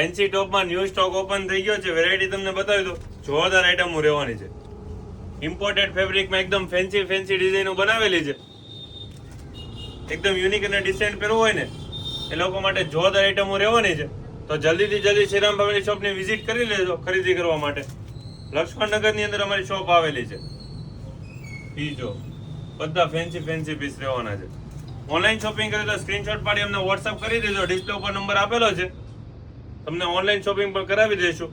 Fancy ટોપમાં new stock open થઈ ગયો છે. વેરાયટી તમને બતાવી દો. જોરદાર આઈટમો રહેવાની છે. ઇમ્પોર્ટેડ ફેબ્રિકમાં એકદમ ફેન્સી ડિઝાઇનો બનાવેલી છે. એકદમ યુનિક અને ડિસેન્ટ પહેરવું હોય ને એ લોકો માટે જોરદાર આઈટમો રહેવાની છે. તો જલ્દીથી જલ્દી શ્રીરામ ફેમિલી શોપની વિઝિટ કરી લેજો ખરીદી કરવા માટે. લક્ષ્મણનગરની અંદર અમારી શોપ આવેલી છે. ઈ જો બધા ફેન્સી પીસ રહેવાના છે. ઓનલાઈન શોપિંગ કરે તો સ્ક્રીનશોટ પાડી અમને વોટ્સઅપ કરી દેજો. ડિસ્પ્લે ઉપર નંબર આપેલો છે. તમને ઓનલાઈન શોપિંગ પણ કરાવી દઈશું.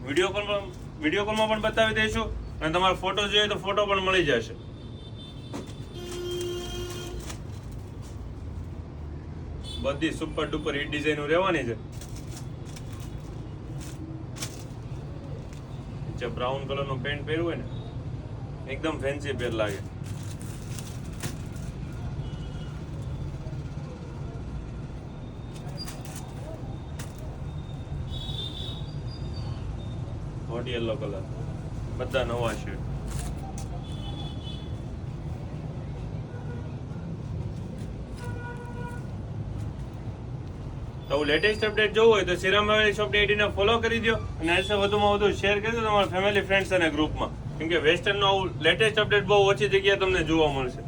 વિડીયો કોલમાં પણ બતાવી દઈશું અને તમારો ફોટો જોઈએ તો ફોટો પણ મળી જશે. બધી સુપર ડુપર હિટ ડિઝાઇનો રહેવાની છે. જે બ્રાઉન કલરનું પેન્ટ પહેર્યું હોય ને એકદમ ફેન્સી પહેર લાગે. હોટ યલો કલર બધા નવા છે. તો લેટેસ્ટ અપડેટ જોવું હોય તો શ્રીરામ ફેમિલી શોપની આઈડીને ફોલો કરી દો અને એસે વધુમાં વધુ શેર કરી દો તમારા ફેમિલી ફ્રેન્ડ્સ અને ગ્રુપમાં. કેમ કે વેસ્ટર્નનું આવું લેટેસ્ટ અપડેટ બહુ ઓછી જગ્યાએ તમને જોવા મળશે.